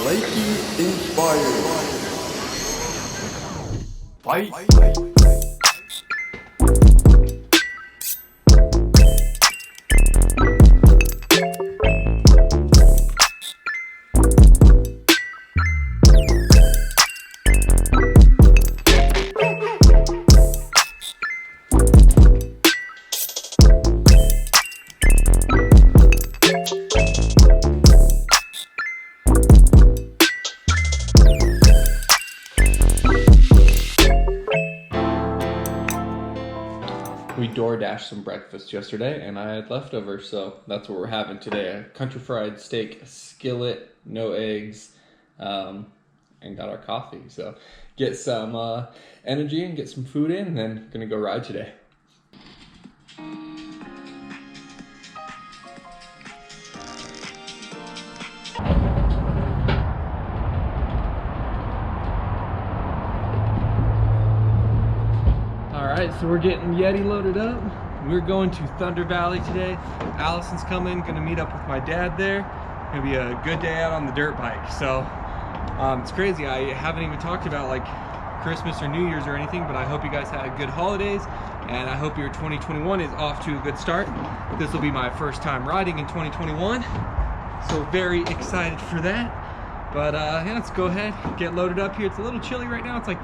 Racing inspired. Fight. We DoorDashed some breakfast yesterday and I had leftovers, so that's what we're having today. A country fried steak, skillet, no eggs, and got our coffee. So get some energy and get some food in, and then gonna go ride today. Alright, so we're getting Yeti loaded up. We're going to Thunder Valley today. Allison's coming, gonna meet up with my dad there. Gonna be a good day out on the dirt bike. So it's crazy, I haven't even talked about like Christmas or New Year's or anything, but I hope you guys had good holidays and I hope your 2021 is off to a good start. This will be my first time riding in 2021, so very excited for that. But yeah, let's go ahead, get loaded up here. It's a little chilly right now, it's like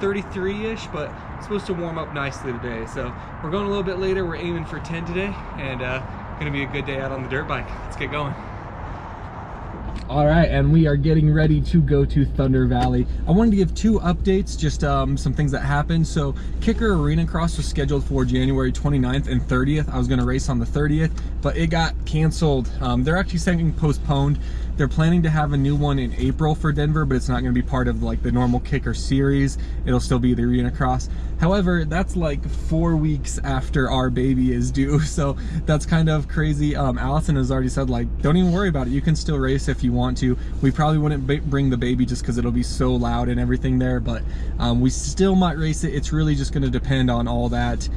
33-ish, but it's supposed to warm up nicely today. So we're going a little bit later. We're aiming for 10 today, and gonna be a good day out on the dirt bike. Let's get going. All right, and we are getting ready to go to Thunder Valley. I wanted to give two updates, just some things that happened. So Kicker Arena Cross was scheduled for January 29th and 30th. I was gonna race on the 30th, but it got canceled. They're actually saying postponed. They're planning to have a new one in April for Denver, but it's not gonna be part of like the normal Kicker series. It'll still be the Arena Cross. However, that's like 4 weeks after our baby is due, so that's kind of crazy. Allison has already said, like, don't even worry about it. You can still race if you want to. We probably wouldn't bring the baby just because it'll be so loud and everything there, but we still might race it. It's really just gonna depend on all that.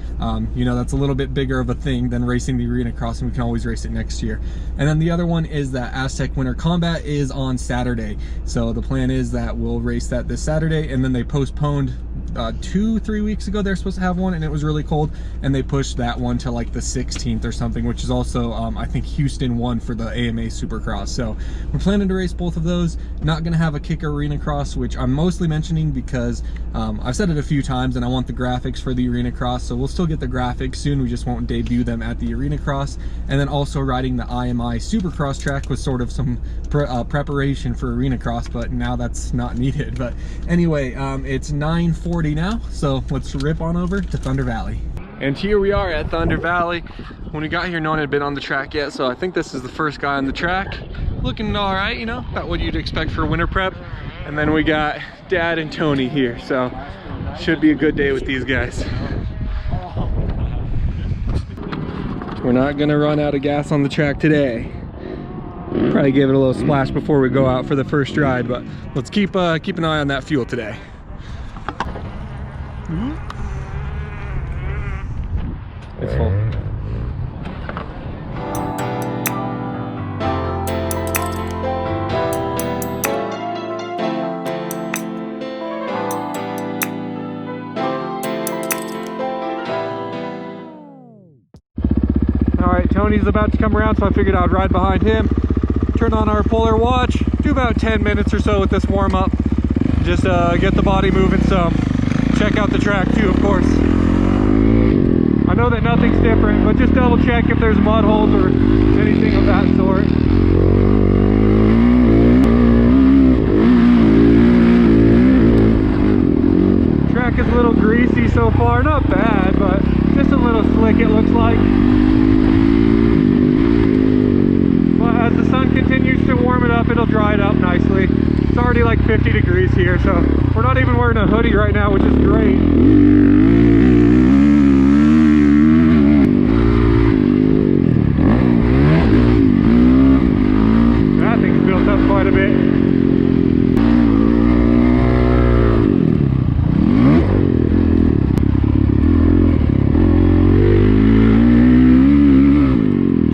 You know, that's a little bit bigger of a thing than racing the Arena Cross, and we can always race it next year. And then the other one is that Aztec Winter Combat is on Saturday. So the plan is that we'll race that this Saturday, and then they postponed 2-3 weeks ago. They're supposed to have one and it was really cold, and they pushed that one to like the 16th or something, which is also I think Houston won for the AMA Supercross. So we're planning to race both of those. Not gonna have a Kicker Arena Cross, which I'm mostly mentioning because I've said it a few times and I want the graphics for the Arena Cross, so we'll still get the graphics soon. We just won't debut them at the Arena Cross. And then also riding the IMI Supercross track was sort of some preparation for Arena Cross, but now that's not needed. But anyway, it's 9:40 now, so let's rip on over to Thunder Valley. And here we are at Thunder Valley. When we got here, no one had been on the track yet, so I think this is the first guy on the track. Looking all right, you know, about what you'd expect for winter prep. And then we got Dad and Tony here, so should be a good day with these guys. We're not gonna run out of gas on the track today. Probably give it a little splash before we go out for the first ride, but let's keep an eye on that fuel today. It's full. All right, Tony's about to come around, so I figured I'd ride behind him. Turn on our polar watch, do about 10 minutes or so with this warm up. Just get the body moving some. Check out the track too, of course. I know that nothing's different, but just double check if there's mud holes or anything of that sort. The track is a little greasy so far, not bad, but just a little slick it looks like. But as the sun continues to warm it up, it'll dry it up nicely. It's already like 50 degrees here, so we're not even wearing a hoodie right now, which is great. That thing's built up quite a bit.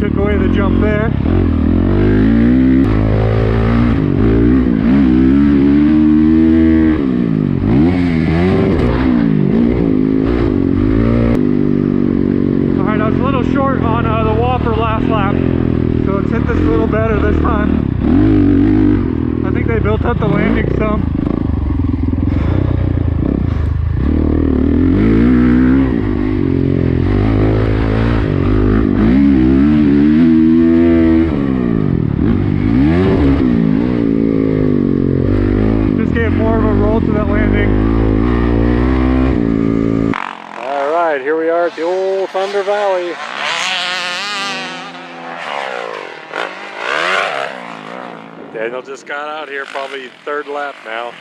Took away the jump there. built up the landing some. Just gave more of a roll to that landing. All right, here we are at the old Thunder Valley. Daniel just got out here, probably third lap now.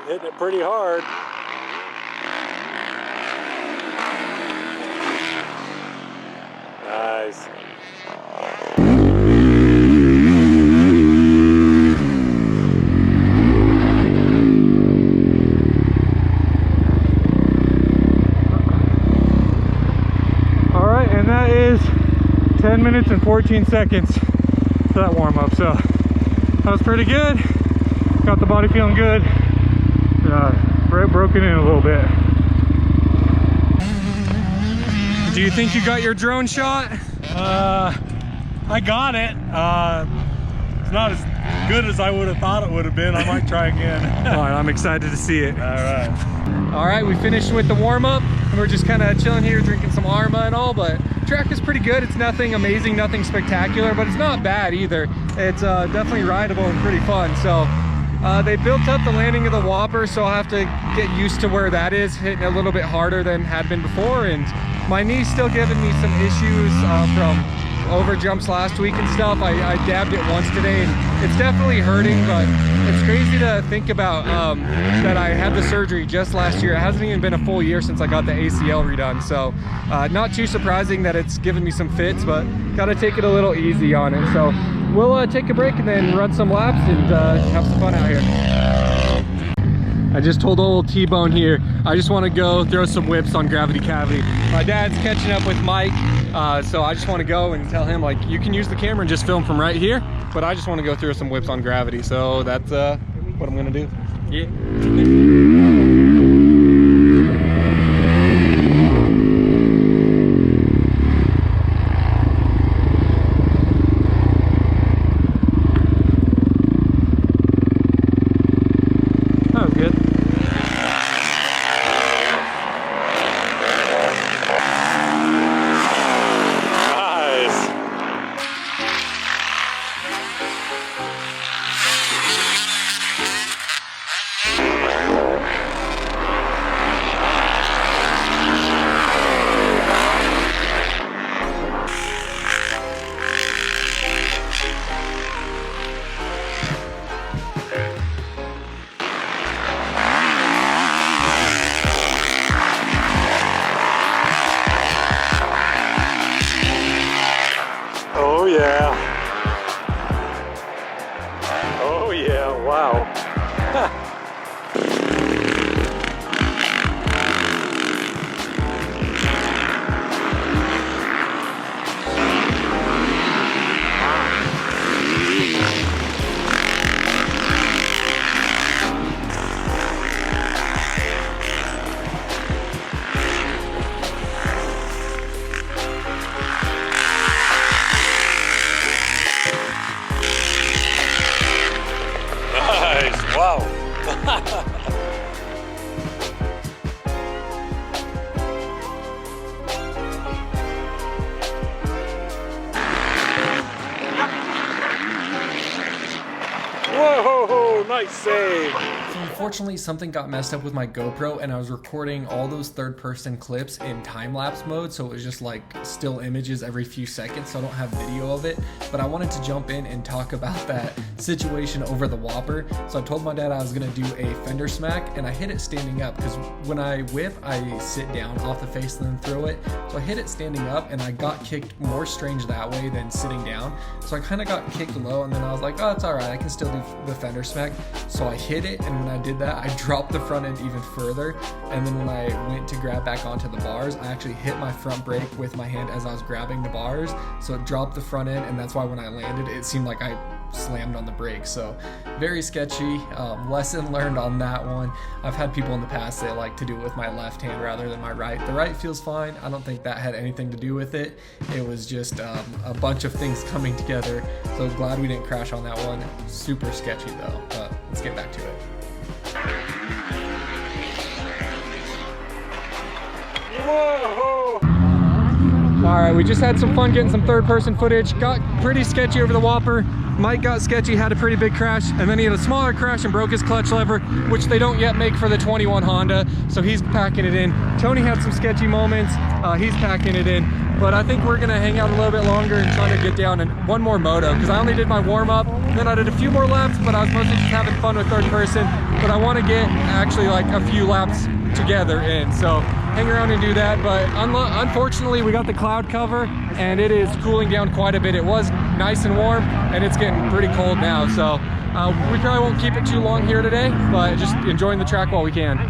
Hitting it pretty hard. Nice. All right, and that is 10 minutes and 14 seconds for that warm up. So that was pretty good. Got the body feeling good. Broken in a little bit. Do you think you got your drone shot? I got it. It's not as good as I would have thought it would have been. I might try again. All right, I'm excited to see it. All right, we finished with the warm-up. We're just kind of chilling here, drinking some Arma and all, but track is pretty good. It's nothing amazing, nothing spectacular, but it's not bad either. It's definitely rideable and pretty fun. So they built up the landing of the Whopper, so I'll have to get used to where that is, hitting a little bit harder than had been before. And my knee's still giving me some issues from over jumps last week and stuff. I dabbed it once today and it's definitely hurting, but it's crazy to think about that I had the surgery just last year. It hasn't even been a full year since I got the ACL redone, so not too surprising that it's given me some fits, but gotta take it a little easy on it. So we'll take a break and then run some laps and have some fun out here. I just told old T-Bone here, I just want to go throw some whips on Gravity Cavity. My dad's catching up with Mike, so I just want to go and tell him, like, you can use the camera and just film from right here, but I just want to go throw some whips on Gravity. So that's what I'm going to do. Yeah. Whoa, nice save. So unfortunately, something got messed up with my GoPro and I was recording all those third-person clips in time-lapse mode, so it was just like still images every few seconds, so I don't have video of it. But I wanted to jump in and talk about that situation over the Whopper. So I told my dad I was gonna do a fender smack, and I hit it standing up, because when I whip, I sit down off the face and then throw it. So I hit it standing up, and I got kicked more strange that way than sitting down. So I kind of got kicked low, and then I was like, oh, it's all right, I can still do the fender smack. So I hit it, and when I did that, I dropped the front end even further. And then when I went to grab back onto the bars, I actually hit my front brake with my hand as I was grabbing the bars. So it dropped the front end, and that's why when I landed, it seemed like I slammed on the brakes. So very sketchy. Lesson learned on that one. I've had people in the past say like to do it with my left hand rather than my right. The right feels fine. I don't think that had anything to do with it. It was just a bunch of things coming together. So glad we didn't crash on that one. Super sketchy though, but let's get back to it. Whoa! Alright, we just had some fun getting some third-person footage. Got pretty sketchy over the Whopper. Mike got sketchy, had a pretty big crash, and then he had a smaller crash and broke his clutch lever, which they don't yet make for the 21 Honda, so he's packing it in. Tony had some sketchy moments, he's packing it in. But I think we're gonna hang out a little bit longer and try to get down in one more moto, because I only did my warm-up, then I did a few more laps, but I was mostly just having fun with third person. But I want to get actually like a few laps together in, so hang around and do that. But unfortunately we got the cloud cover and it is cooling down quite a bit. It was nice and warm and it's getting pretty cold now, so we probably won't keep it too long here today, but just enjoying the track while we can. I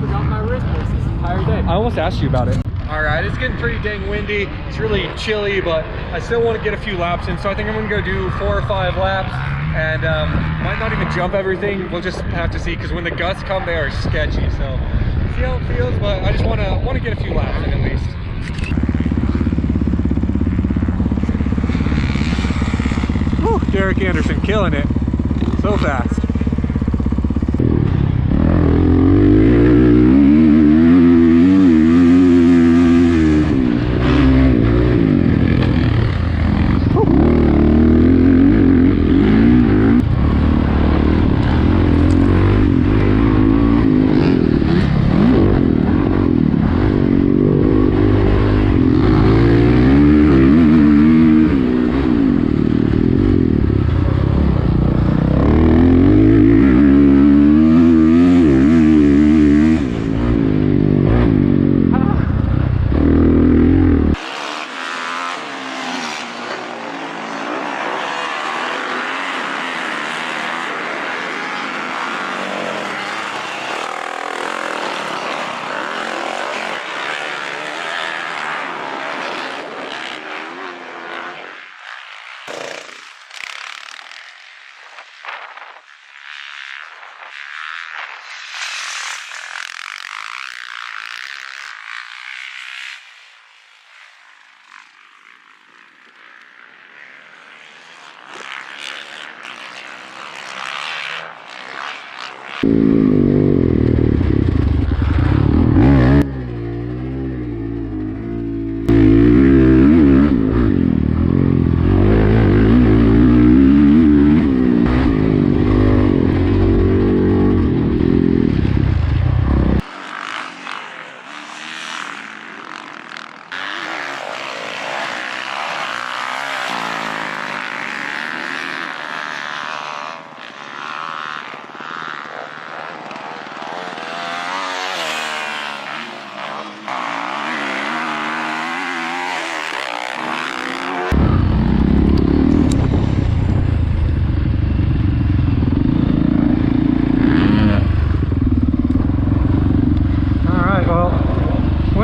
forgot my wrist brace this entire day. I almost asked you about it. All right, it's getting pretty dang windy. It's really chilly, but I still want to get a few laps in, so I think I'm gonna go do 4 or 5 laps, and might not even jump everything. We'll just have to see, because when the gusts come, they are sketchy. So see how it feels, but I just want to get a few laps in at least. Whew, Derek Anderson killing it so fast.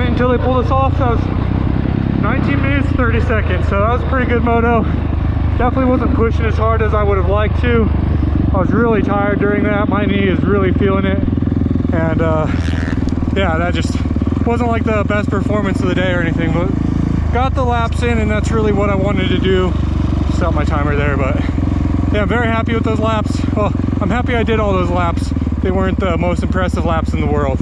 Until they pulled us off, that was 19 minutes 30 seconds, so that was a pretty good moto. Definitely wasn't pushing as hard as I would have liked to. I was really tired during that. My knee is really feeling it, and yeah, that just wasn't like the best performance of the day or anything, but got the laps in, and that's really what I wanted to do. Stop my timer there, but yeah, I'm very happy with those laps. Well, I'm happy I did all those laps. They weren't the most impressive laps in the world.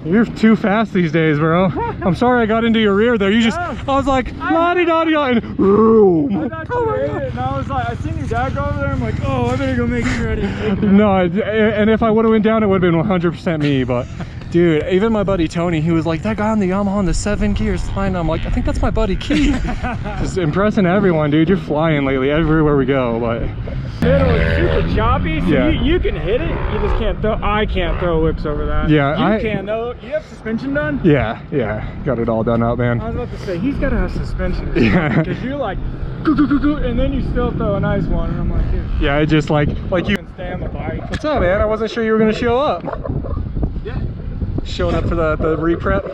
You're too fast these days, bro. I'm sorry I got into your rear there. You just, I was like, la-di-da-di-da, and boom. I thought you made it, and I was like, I seen your dad go over there. I'm like, oh, I better go make sure I didn't take it. No, and if I would have went down, it would have been 100% me. But dude, even my buddy Tony, he was like, that guy on the Yamaha on the 7 gear is flying. I'm like, I think that's my buddy Keith. Just impressing everyone, dude. You're flying lately everywhere we go. But middle is super choppy, so yeah. you can hit it. You just can't throw. I can't throw whips over that. Yeah, you can though. You have suspension done? Yeah, got it all done up, man. I was about to say he's got to have suspension. Yeah. Because you're like, and then you still throw a nice one, and I'm like, dude. Yeah, it just like you. Stay on the bike. What's up, man? I wasn't sure you were gonna show up. Yeah. Showing up for the re-prep.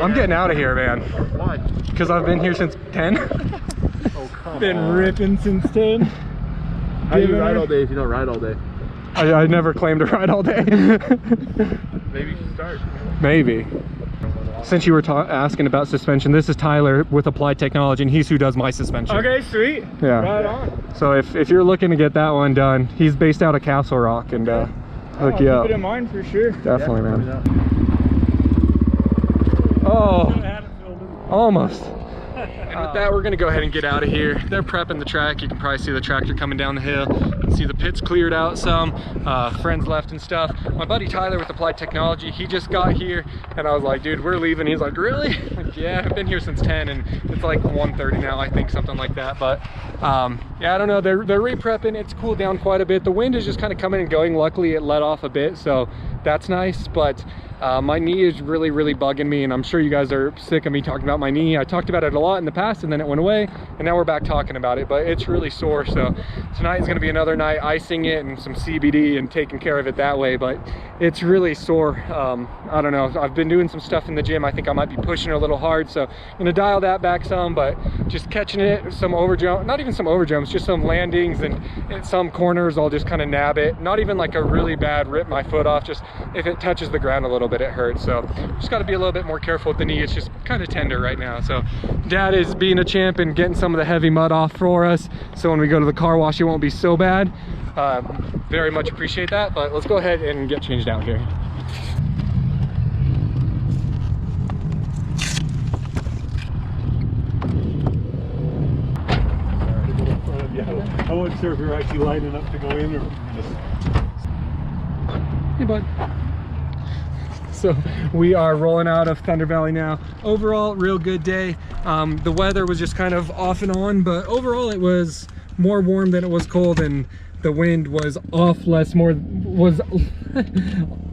I'm getting out of here, man. Why? Because I've been here since 10. Oh, come Been on. ripping since 10. How do you ride all day if you don't ride all day? I never claimed to ride all day. Maybe you should start. Maybe. Since you were asking about suspension, this is Tyler with Applied Technology, and he's who does my suspension. Okay, sweet. Yeah. Right on. So if you're looking to get that one done, he's based out of Castle Rock, and hook I'll you up. keep it in mind for sure. Definitely, Yeah, man. Oh, almost. And with that, we're gonna go ahead and get out of here. They're prepping the track. You can probably see the tractor coming down the hill. You can see the pits cleared out some, friends left and stuff. My buddy Tyler with Applied Technology, he just got here, and I was like, dude, we're leaving. He's like, really? Like, yeah, I've been here since 10, and it's like 1:30 now, I think, something like that. But yeah, I don't know, they're re-prepping. It's cooled down quite a bit. The wind is just kind of coming and going. Luckily, it let off a bit, so that's nice. But my knee is really bugging me, and I'm sure you guys are sick of me talking about my knee. I talked about it a lot in the past, and then it went away, and now we're back talking about it, but it's really sore. So tonight is going to be another night icing it and some CBD and taking care of it that way, but it's really sore. I don't know, I've been doing some stuff in the gym. I think I might be pushing it a little hard, so I'm going to dial that back some, but just catching it, some overjump, not even some overjumps, just some landings, and in some corners I'll just kind of nab it. Not even like a really bad rip my foot off, just if it touches the ground a little bit, it hurts. So just got to be a little bit more careful with the knee. It's just kind of tender right now. So Dad is being a champ and getting some of the heavy mud off for us, so when we go to the car wash it won't be so bad. Very much appreciate that, but let's go ahead and get changed out here. I wasn't sure if we were actually lining up to go in or just... Hey, bud. So we are rolling out of Thunder Valley now. Overall, real good day. The weather was just kind of off and on, but overall it was more warm than it was cold, and the wind was off less, was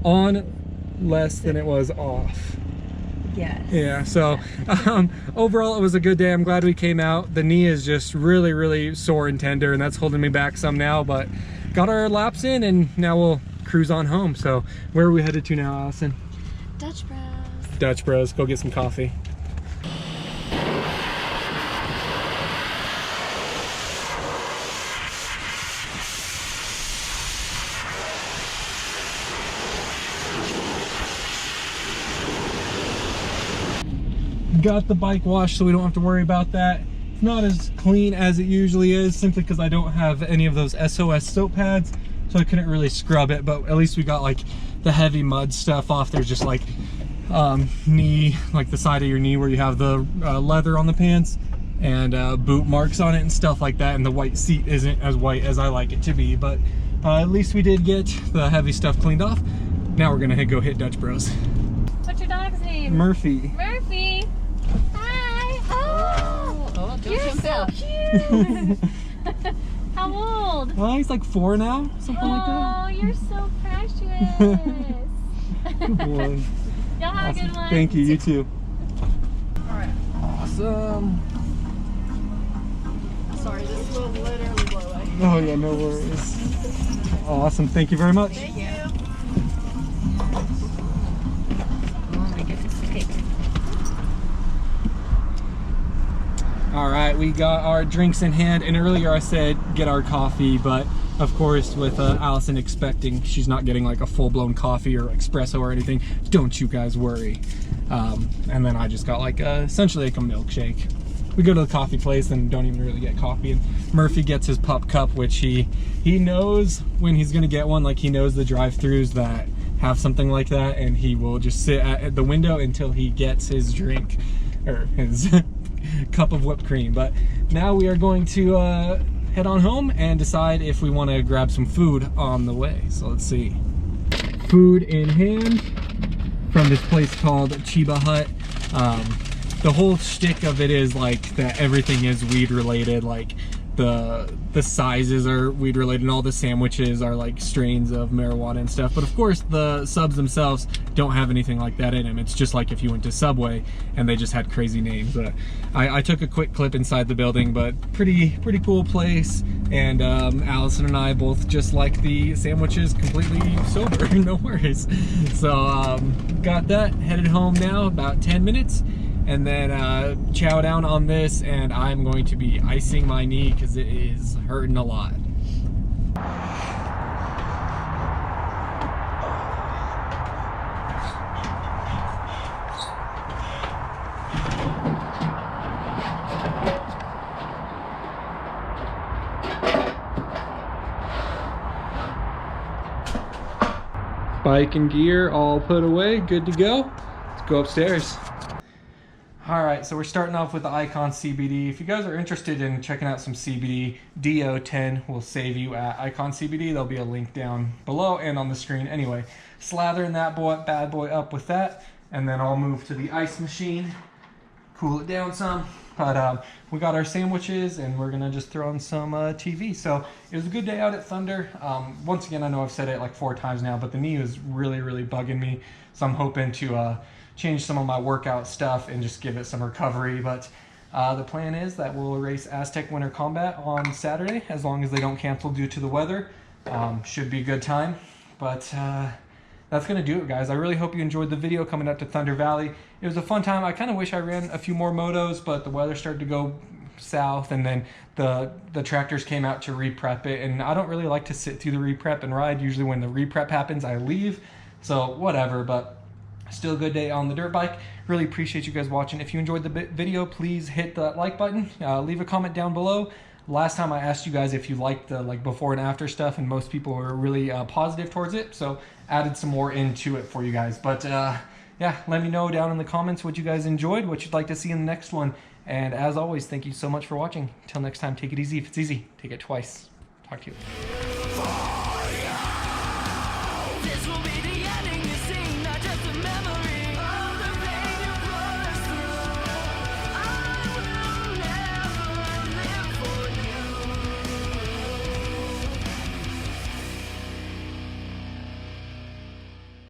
on less than it was off. Yes. Yeah, so overall it was a good day. I'm glad we came out. The knee is just really sore and tender, and that's holding me back some now, but got our laps in, and now we'll cruise on home. So where are we headed to now, Allison? Dutch Bros. Dutch Bros. Go get some coffee. Got the bike washed, so we don't have to worry about that. It's not as clean as it usually is, simply because I don't have any of those SOS soap pads, so I couldn't really scrub it, but at least we got like the heavy mud stuff off. There's just like knee, like the side of your knee where you have the leather on the pants, and boot marks on it and stuff like that, and the white seat isn't as white as I like it to be, but at least we did get the heavy stuff cleaned off. Now we're gonna go hit Dutch Bros. What's your dog's name? Murphy. Murphy. Hi. Oh, you're so cute. How old? Well, he's like 4 now, something like that. Oh, you're so precious. Good boy. Y'all have a good one. Thank you, you too. Alright. Awesome. Sorry, this will literally blow away. Oh yeah, no worries. Awesome, thank you very much. Thank you. Oh my goodness. Okay. All right, we got our drinks in hand, and earlier I said get our coffee, but of course with Allison expecting she's not getting like a full-blown coffee or espresso or anything, don't you guys worry. And then I just got like essentially like a milkshake. We go to the coffee place and don't even really get coffee, and Murphy gets his pup cup, which he knows when he's gonna get one. Like, he knows the drive-thrus that have something like that, and he will just sit at the window until he gets his drink or his cup of whipped cream. But now we are going to head on home and decide if we want to grab some food on the way. So let's see. Food in hand from this place called Chiba Hut. The whole shtick of it is like that everything is weed related. Like the sizes are weed related, and all the sandwiches are like strains of marijuana and stuff. But of course the subs themselves don't have anything like that in them. It's just like if you went to Subway and they just had crazy names. But I took a quick clip inside the building, but pretty cool place. And Allison and I both just like the sandwiches completely sober. No worries. So got that, headed home now, about 10 minutes. And then chow down on this, and I'm going to be icing my knee because it is hurting a lot. Bike and gear all put away, good to go. Let's go upstairs. All right, so we're starting off with the Icon CBD. If you guys are interested in checking out some CBD, DeeO 10 will save you at Icon CBD. There'll be a link down below and on the screen. Anyway, slathering that bad boy up with that, and then I'll move to the ice machine, cool it down some. But we got our sandwiches, and we're gonna just throw on some TV. So it was a good day out at Thunder. Once again, I know I've said it like 4 times now, but the knee was really bugging me. So I'm hoping to change some of my workout stuff and just give it some recovery. But the plan is that we'll race Aztec Winter Combat on Saturday, as long as they don't cancel due to the weather. Should be a good time. But that's gonna do it, guys. I really hope you enjoyed the video coming up to Thunder Valley. It was a fun time. I kind of wish I ran a few more motos, but the weather started to go south, and then the tractors came out to re-prep it, and I don't really like to sit through the re-prep and ride. Usually when the re-prep happens, I leave. So whatever, but still a good day on the dirt bike. Really appreciate you guys watching. If you enjoyed the video, please hit the like button. Leave a comment down below. Last time I asked you guys if you liked the before and after stuff, and most people were really positive towards it, so added some more into it for you guys. But yeah, let me know down in the comments what you guys enjoyed, what you'd like to see in the next one. And as always, thank you so much for watching. Until next time, take it easy. If it's easy, take it twice. Talk to you. This will be the